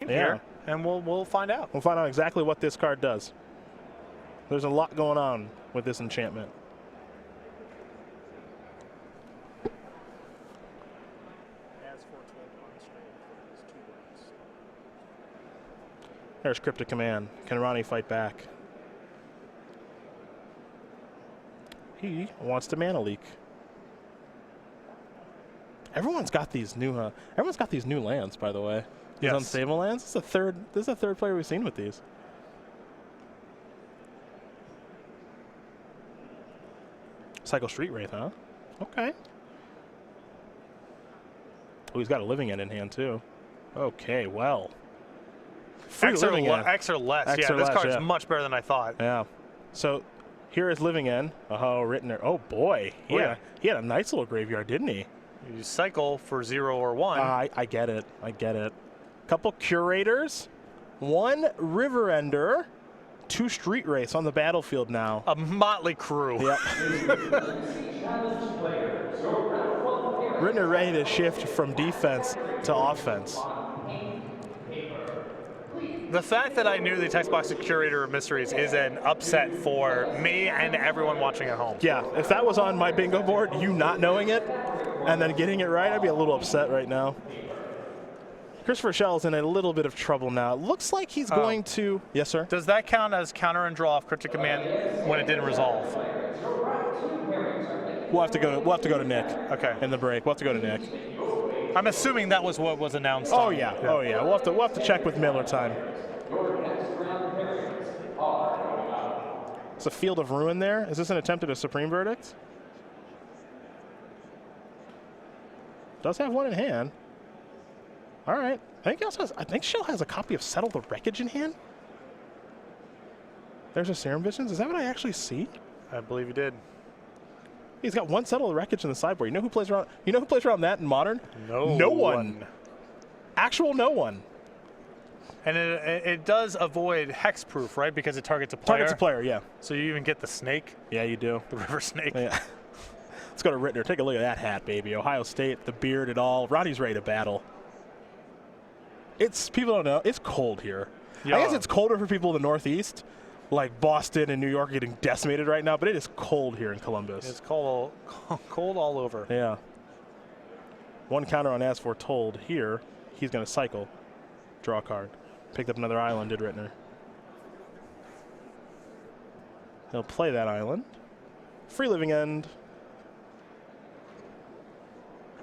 here, and we'll find out. We'll find out exactly what this card does. There's a lot going on with this enchantment. There's Cryptic Command. Can Ronnie fight back? He wants to mana leak. Everyone's got these new lands, by the way. These unstable lands. This is the third player we've seen with these. Cycle Street Wraith, huh? Okay. Oh, he's got a living end in hand too. Okay, well. X or less. Yeah, this card's much better than I thought. Yeah. So here is living end. Oh, Ritner. Oh boy. He had a nice little graveyard, didn't he? You cycle for 0 or 1. I get it. I get it. Couple Curators, 1 River Ender, 2 Street Wraiths on the battlefield now. A motley crew. Yep. Ritner ready to shift from defense to offense. The fact that I knew the text box of Curator of Mysteries is an upset for me and everyone watching at home. Yeah, if that was on my bingo board, you not knowing it and then getting it right, I'd be a little upset right now. Cristopher Shell's in a little bit of trouble now. It looks like he's going to... Yes, sir? Does that count as counter and draw off Cryptic Command when it didn't resolve? We'll have to go to Nick. Okay. In the break. We'll have to go to Nick. I'm assuming that was what was announced. Oh yeah. Oh yeah. We'll have to check with Miller time. It's a Field of Ruin there. Is this an attempt at a Supreme Verdict? Does have one in hand. All right. I think Shell has a copy of Settle the Wreckage in hand. There's a Serum Visions. Is that what I actually see? I believe you did. He's got 1 Settle the Wreckage in the sideboard. You know who plays around? You know who plays around that in Modern? No one. Actual no one. And it does avoid hexproof, right? Because it targets a player. Targets a player, yeah. So you even get the snake. Yeah, you do. The river snake. Yeah. Let's go to Ritner. Take a look at that hat, baby. Ohio State, the beard, it all. Ronnie's ready to battle. People don't know. It's cold here. Yeah. I guess it's colder for people in the Northeast, like Boston and New York are getting decimated right now, but it is cold here in Columbus. It's cold all over. Yeah. 1 counter on As Foretold here. He's going to cycle. Draw a card. Picked up another island, did Ritner. He'll play that island. Free living end.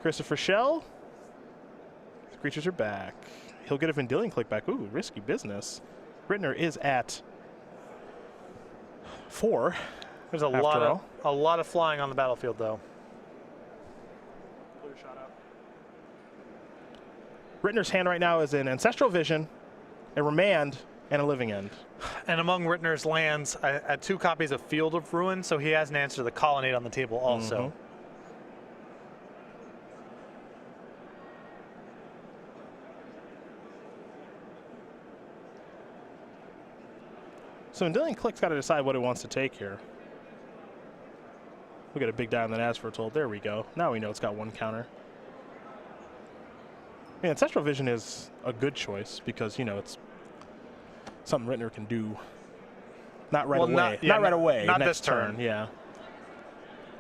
Cristopher Shell. The creatures are back. He'll get a Vendilion Click back. Ooh, risky business. Ritner is at 4. There's a lot of flying on the battlefield, though. Pull your shot out. Ritner's hand right now is an Ancestral Vision, a Remand, and a Living End. And among Ritner's lands, I had 2 copies of Field of Ruin, so he has an answer to the Colonnade on the table also. Mm-hmm. So Vendilion Click's got to decide what it wants to take here. We got a big die on that As Foretold. There we go. Now we know it's got 1 counter. I mean, Ancestral Vision is a good choice because, you know, it's something Ritner can do. Not right away. Not right away. Not next this turn. Yeah.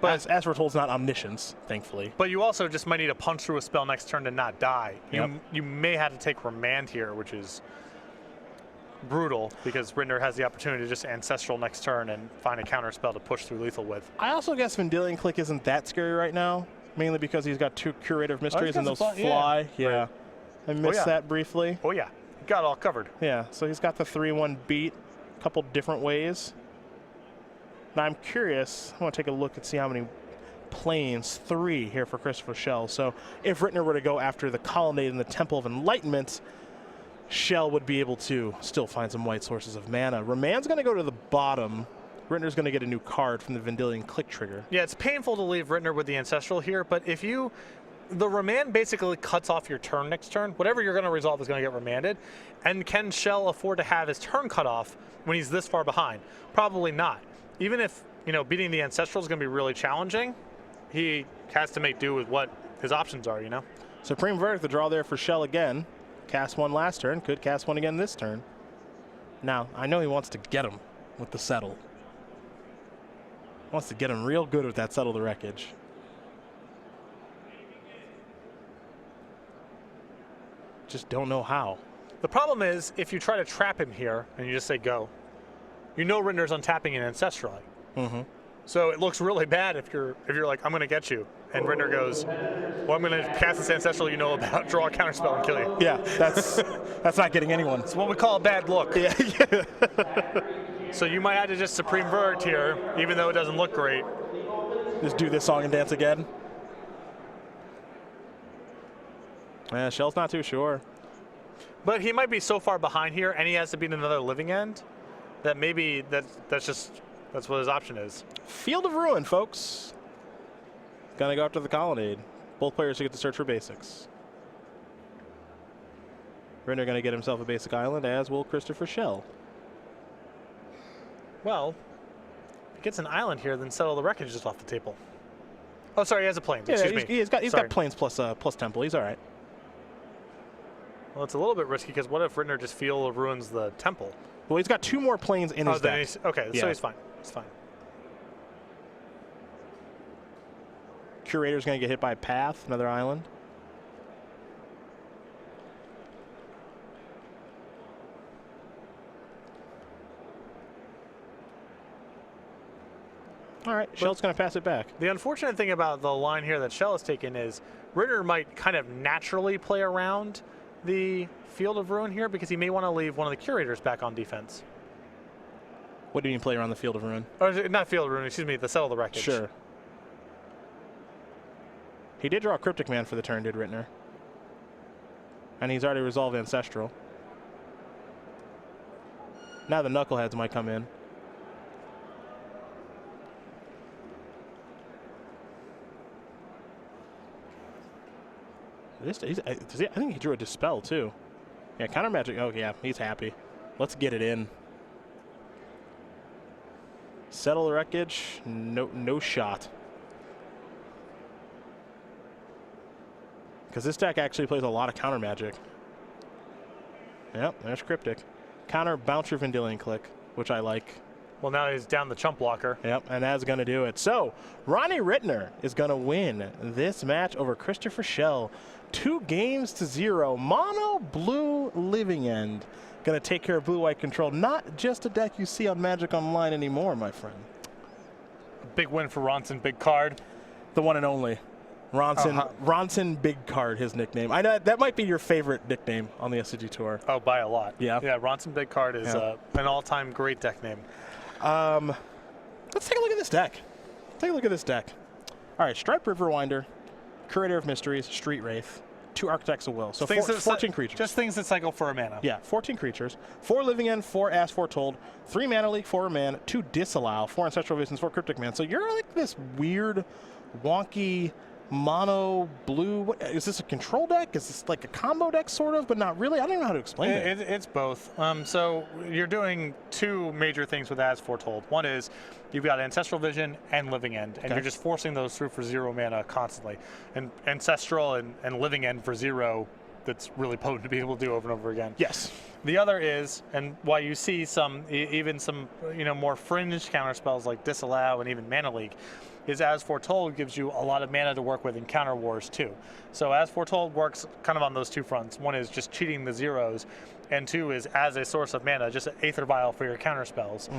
But As Foretold's not Omniscience, thankfully. But you also just might need to punch through a spell next turn to not die. Yep. You may have to take Remand here, which is brutal because Ritner has the opportunity to just Ancestral next turn and find a counter spell to push through lethal with. I also guess Vendilion Click isn't that scary right now, mainly because he's got 2 Curator of Mysteries and those fly. Yeah. Right. I missed that briefly. Oh, yeah. Got all covered. Yeah, so he's got the 3-1 beat a couple different ways. Now I'm curious. I want to take a look and see how many planes. 3 here for Cristopher Shell. So if Ritner were to go after the Colonnade and the Temple of Enlightenment, Shell would be able to still find some white sources of mana. Remand's going to go to the bottom. Ritner's going to get a new card from the Vendilion Click trigger. Yeah, it's painful to leave Ritner with the Ancestral here, but if you... The Remand basically cuts off your turn next turn. Whatever you're going to resolve is going to get remanded. And can Shell afford to have his turn cut off when he's this far behind? Probably not. Even if, you know, beating the Ancestral is going to be really challenging, he has to make do with what his options are, you know? Supreme Verdict, the draw there for Shell again. cast one last turn, could cast one again this turn. Now, I know he wants to get him with the Settle. Wants to get him real good with that Settle the Wreckage. Just don't know how. The problem is, if you try to trap him here and you just say go, you know Ritner's untapping an Ancestral. So it looks really bad if you're like, I'm going to get you. And Ritner goes, well, I'm going to cast this Ancestral you know about, draw a counterspell, and kill you. Yeah, that's not getting anyone. It's what we call a bad look. Yeah. So you might have to just Supreme Verdict here, even though it doesn't look great. Just do this song and dance again. Shell's not too sure. But he might be so far behind here, and he has to beat another living end, that maybe that's what his option is. Field of Ruin, folks. Gonna go after the Colonnade. Both players get to search for basics. Ritner gonna get himself a basic island, as will Cristopher Shell. Well, if he gets an island here, then Settle the Wreckage just off the table. Oh, sorry, he has a plane. Yeah, Excuse me. He's got planes plus Temple. He's all right. Well, it's a little bit risky because what if Ritner just Field of Ruins the Temple? Well, he's got 2 more planes in his deck. Okay, yeah. So he's fine. It's fine. Curator's going to get hit by Path, another island. All right, Shell's going to pass it back. The unfortunate thing about the line here that Shell has taken is Ritner might kind of naturally play around the Field of Ruin here because he may want to leave one of the Curators back on defense. What do you mean play around the Field of Ruin? Or not Field of Ruin, excuse me, the Settle the Wreckage. Sure. He did draw a Cryptic Man for the turn, did Ritner. And he's already resolved Ancestral. Now the Knuckleheads might come in. I think he drew a Dispel, too. Yeah, Counter Magic. Oh, yeah, he's happy. Let's get it in. Settle the Wreckage. No shot. Because this deck actually plays a lot of Counter Magic. Yep, there's Cryptic. Counter Bouncer Vendilion Click, which I like. Well, now he's down the Chump Blocker. Yep, and that's going to do it. So, Ronnie Ritner is going to win this match over Cristopher Shell. 2-0. Mono Blue Living End. Going to take care of Blue-White Control. Not just a deck you see on Magic Online anymore, my friend. Big win for Ronson, big card. The one and only. Ronson Big Card, his nickname. I know that might be your favorite nickname on the SCG Tour. Oh, by a lot. Yeah. Yeah, Ronson Big Card is an all-time great deck name. Let's take a look at this deck. Take a look at this deck. All right, Striped Riverwinder, Curator of Mysteries, Street Wraith, 2 Architects of Will. So 14 creatures. Just things that cycle for a mana. Yeah, 14 creatures. 4 Living End, 4 As Foretold, 3 Mana Leak, 4 Remand, 2 Disallow, 4 Ancestral Visions, 4 Cryptic Man. So you're like this weird, wonky, mono blue. What, is this a control deck? Is this like a combo deck sort of, but not really? I don't know how to explain it. It's both. So you're doing 2 major things with As Foretold. One is you've got Ancestral Vision and Living End, and you're just forcing those through for 0 mana constantly. And Ancestral and Living End for 0, that's really potent to be able to do over and over again. Yes. The other is, and why you see even some more fringe counter spells like Disallow and even Mana Leak, is As Foretold gives you a lot of mana to work with in Counter Wars too. So As Foretold works kind of on those 2 fronts. One is just cheating the zeros, and 2 is as a source of mana, just an Aether Vial for your counter spells.